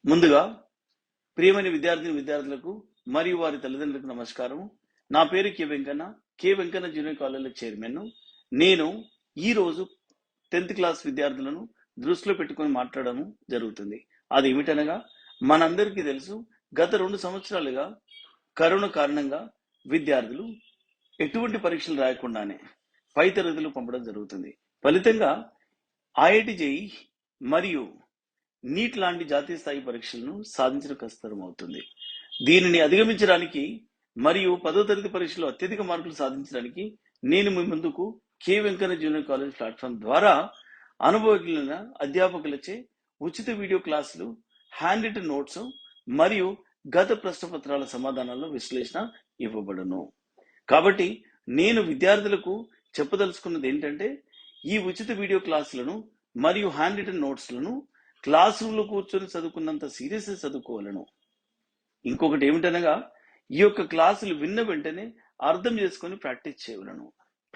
ముందుగా ప్రియమైన విద్యార్థులకు మరియు వారి తల్లిదండ్రులకు నమస్కారం. నా పేరు కె వెంకన్న జూనియర్ కాలేజీలో చైర్మన్. నేను ఈ రోజు 10th క్లాస్ విద్యార్థులను దృష్టిలో పెట్టుకొని మాట్లాడడం జరుగుతుంది. అది ఏమిటనగా, మనందరికీ తెలుసు, గత 2 సంవత్సరాలుగా కరోనా కారణంగా విద్యార్థులు ఎటువంటి పరీక్షలు రాయకుండానే పై తరగతులు పంపడం జరుగుతుంది. ఫలితంగా ఐఐటి జేఈ మరియు నీట్ లాంటి జాతీయ స్థాయి పరీక్షలను సాధించడం కష్టతరం అవుతుంది. దీనిని అధిగమించడానికి మరియు 10వ తరగతి పరీక్షలో అత్యధిక మార్కులు సాధించడానికి నేను మీ ముందుకు K Venkanna junior college platform ద్వారా అనుభవజ్ఞులైన అధ్యాపకులచే ఉచిత వీడియో క్లాసులు, హ్యాండ్ రిటన్ నోట్స్ మరియు గత ప్రశ్నపత్రాల సమాధానాల విశ్లేషణ ఇవ్వబడును. కాబట్టి నేను విద్యార్థులకు చెప్పదలుచుకున్నది ఏంటంటే, ఈ ఉచిత వీడియో క్లాసులను మరియు హ్యాండ్ రిటన్ నోట్స్లను క్లాస్ రూమ్లో కూర్చొని చదువుకున్నంత సీరియస్గా చదువుకోవాలను. ఇంకొకటి ఏమిటనగా, ఈ యొక్క క్లాసులు విన్న వెంటనే అర్థం చేసుకొని ప్రాక్టీస్ చేయవలను.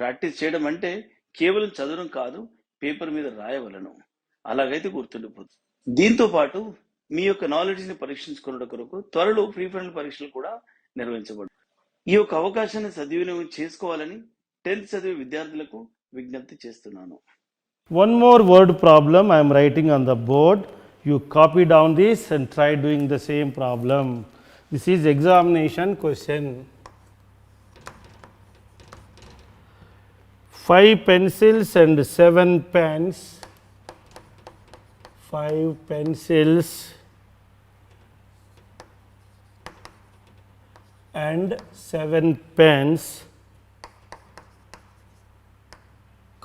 ప్రాక్టీస్ చేయడం అంటే కేవలం చదవడం కాదు, పేపర్ మీద రాయవలను. అలాగైతే గుర్తుండిపోతుంది. దీంతో పాటు మీ యొక్క నాలెడ్జ్ని పరీక్షించుకున్న కొరకు త్వరలో ప్రీ ఫైనల్ పరీక్షలు కూడా నిర్వహించబడు. ఈ యొక్క అవకాశాన్ని సద్వినియోగం చేసుకోవాలని 10th చదివే విద్యార్థులకు విజ్ఞప్తి చేస్తున్నాను. One more word problem I am writing on the board. You copy down this and try doing the same problem. This is examination question. 5 pencils and 7 pens. 5 pencils and 7 pens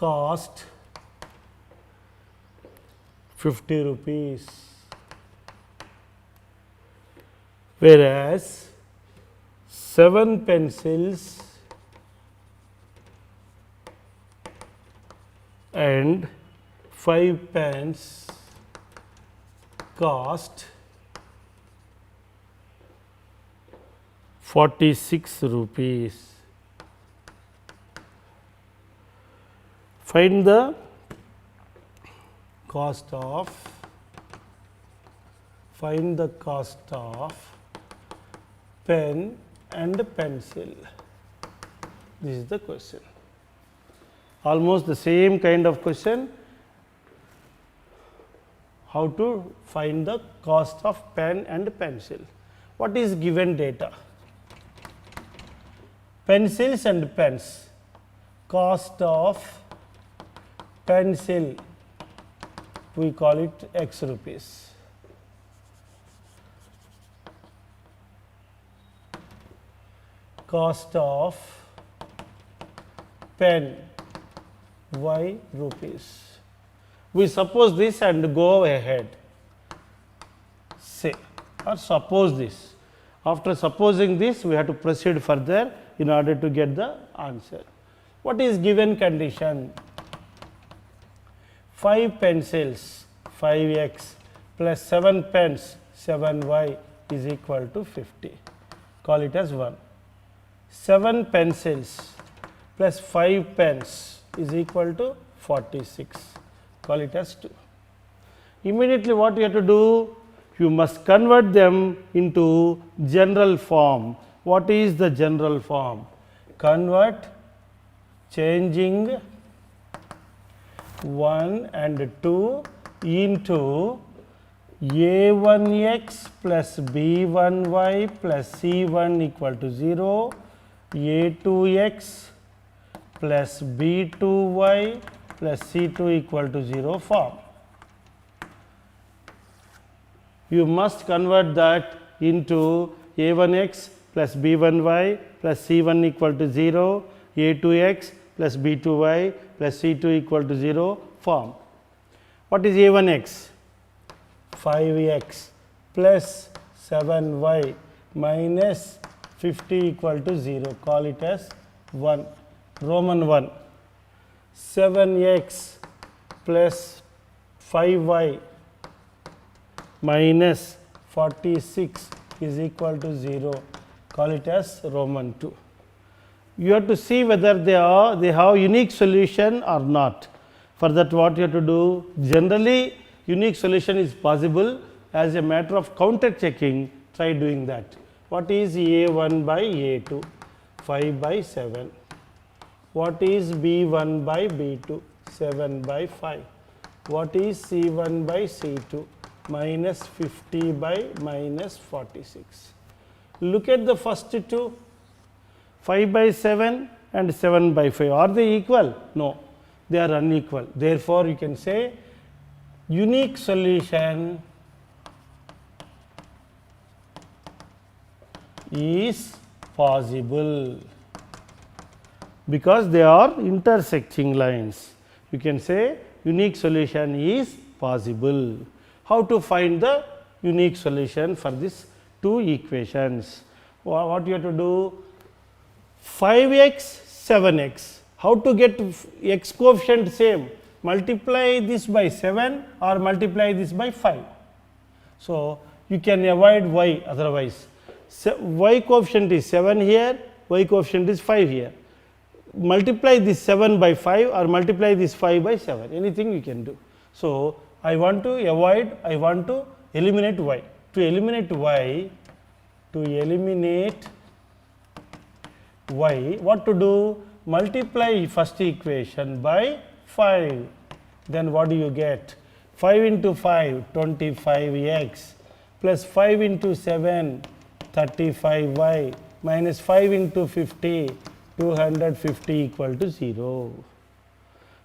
cost 50 rupees, whereas 7 pencils and 5 pens cost 46 rupees. Find the cost of pen and pencil. This is the question. Almost the same kind of question. How to find the cost of pen and pencil? What is given data? Pencils and pens. Cost of pencil, we call it X rupees. Cost of pen, Y rupees. We suppose this and go ahead. Say or suppose this. After supposing this, we have to proceed further in order to get the answer. What is given condition? 5 pencils 5x plus 7 pens 7y is equal to 50. Call it as 1. 7 pencils plus 5 pens is equal to 46. Call it as 2. Immediately what you have to do? You must convert them into general form. What is the general form? Convert changing 1 and 2 into a1x plus b1y plus c1 equal to 0, a2x plus b2y plus c2 equal to 0 form. You must convert that into a1x plus b1y plus c1 equal to 0, a2x plus b2y plus c2 equal to 0 form. What is a1x? 5x plus 7y minus 50 equal to 0. Call it as 1. Roman 1. 7x plus 5y minus 46 is equal to 0. Call it as Roman 2. You have to see whether they have unique solution or not. For that, what you have to do? Generally unique solution is possible, as a matter of counter checking, try doing that. What is A1 by A2? 5 by 7. What is B1 by B2? 7 by 5. What is C1 by C2? Minus 50 by minus 46. Look at the first two, 5 by 7 and 7 by 5. Are they equal? No, they are unequal. Therefore, you can say unique solution is possible because they are intersecting lines. You can say unique solution is possible. How to find the unique solution for these two equations? What you have to do? 5x, 7x. How to get x coefficient same? Multiply this by 7 or multiply this by 5. So, you can avoid y otherwise. Y coefficient is 7 here, y coefficient is 5 here. Multiply this 7 by 5 or multiply this 5 by 7, anything you can do. So, I want to avoid, I want to eliminate y. To eliminate y, what to do? Multiply first equation by 5. Then what do you get? 5 into 5, 25x, plus 5 into 7, 35y, minus 5 into 50, 250 equal to 0.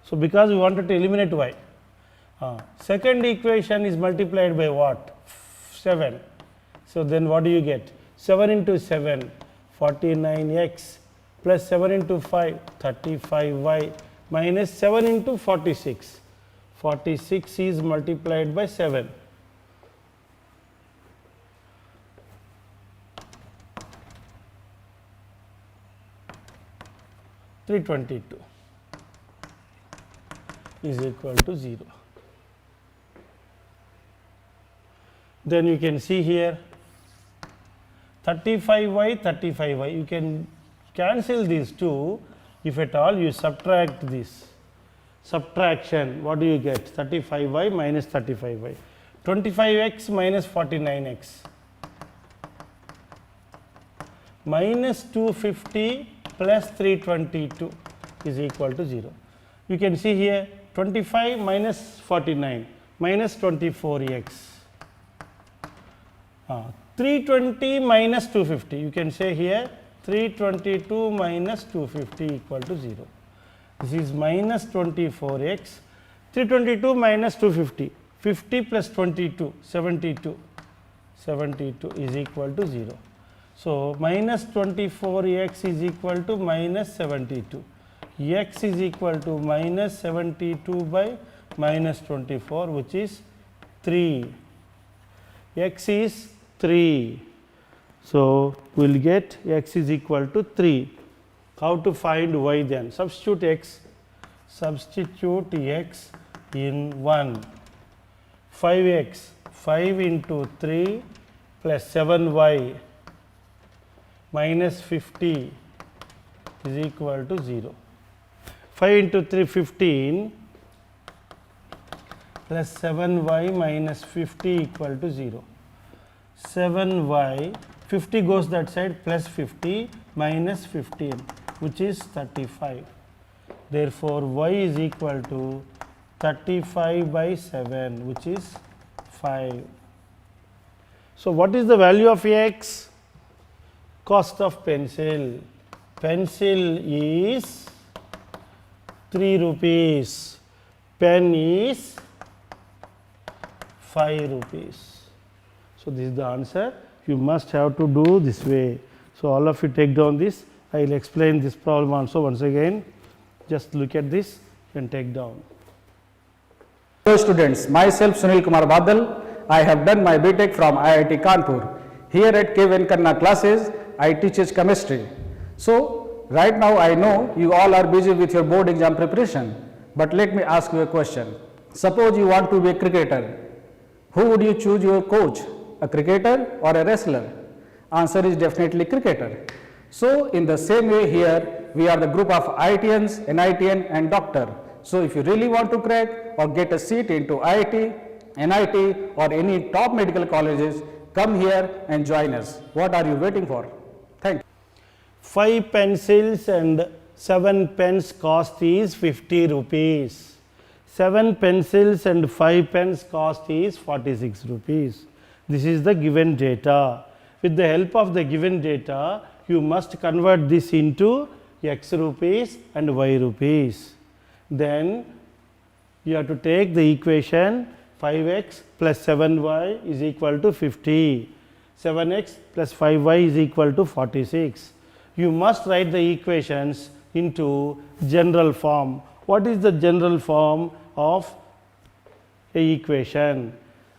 So, because we wanted to eliminate y. Second equation is multiplied by what? 7. So, then what do you get? 7 into 7, 49x, plus 7 into 5, 35y, minus 7 into 46. 46 is multiplied by 7. $322 is equal to 0. Then you can see here 35y, 35y. You can cancel these two. If at all you subtract this. Subtraction, what do you get? 35y minus 35y. 25x minus 49x. Minus 250 plus 322 is equal to 0. You can see here 25 minus 49 minus 24x. 320 minus 250, you can say here 322 minus 250 equal to 0. This is minus 24x, 322 minus 250, 50 plus 22, 72, 72 is equal to 0. So, minus 24x is equal to minus 72, x is equal to minus 72 by minus 24, which is 3, x is 3. So, we will get x is equal to 3. How to find y then? Substitute x in 1. 5x, 5 into 3 plus 7y minus 50 is equal to 0. 5 into 3, 15 plus 7y minus 50 equal to 0. 7y, 50 goes that side, plus 50 minus 15, which is 35. Therefore, y is equal to 35 by 7, which is 5. So, what is the value of x? Cost of pencil. Pencil is 3 rupees, pen is 5 rupees. So, this is the answer. You must have to do this way. So, all of you take down this. I will explain this problem also once again. Just look at this and take down. Hello students, myself Sunil Kumar Badal. I have done my BTech from IIT Kanpur. Here at K. Venkanna classes, I teach chemistry. So, right now I know you all are busy with your board exam preparation. But let me ask you a question. Suppose you want to be a cricketer. Who would you choose your coach? A cricketer or a wrestler? Answer is definitely cricketer. So, in the same way here, we are the group of IITians, NITian and doctor. So, if you really want to crack or get a seat into IIT NIT or any top medical colleges, come here and join us. What are you waiting for? Thank you. 5 pencils and 7 pens cost is 50 rupees. 7 pencils and 5 pens cost is 46 rupees. This is the given data. With the help of the given data, you must convert this into X rupees and Y rupees. Then you have to take the equation 5x plus 7y is equal to 50. 7x plus 5y is equal to 46. You must write the equations into general form. What is the general form of a equation?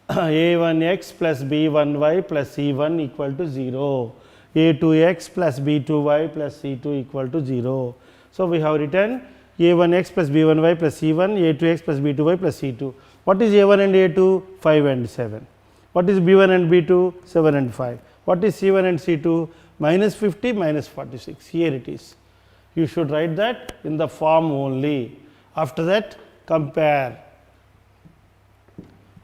a1x plus b1y plus c1 equal to 0. a2x plus b2y plus c2 equal to 0. So, we have written a1x plus b1y plus c1, a2x plus b2y plus c2. What is a1 and a2? 5 and 7. What is b1 and b2? 7 and 5. What is c1 and c2? Minus 50 minus 46. Here it is. You should write that in the form only. After that, compare.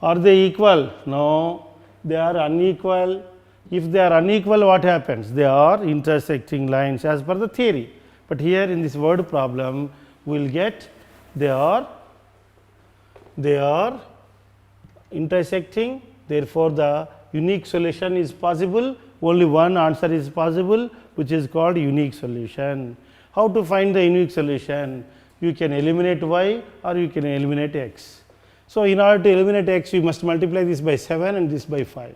Are they equal? No, they are unequal. If they are unequal, what happens? They are intersecting lines as per the theory. But here in this word problem, we will get they are intersecting. Therefore, the unique solution is possible. Only one answer is possible, which is called unique solution. How to find the unique solution? You can eliminate y or you can eliminate x. So, in order to eliminate x, you must multiply this by 7 and this by 5.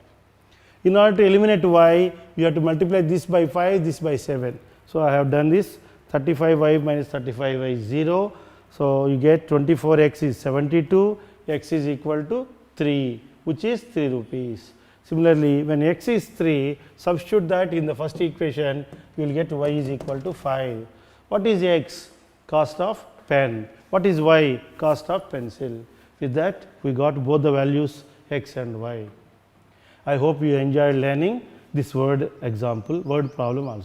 In order to eliminate y, you have to multiply this by 5, this by 7. So, I have done this. 35y minus 35y is 0. So, you get 24x is 72, x is equal to 3, which is 3 rupees. Similarly, when x is 3, substitute that in the first equation, you will get y is equal to 5. What is x? Cost of pen. What is y? Cost of pencil. With that, we got both the values x and y. I hope you enjoyed learning this word example, word problem also.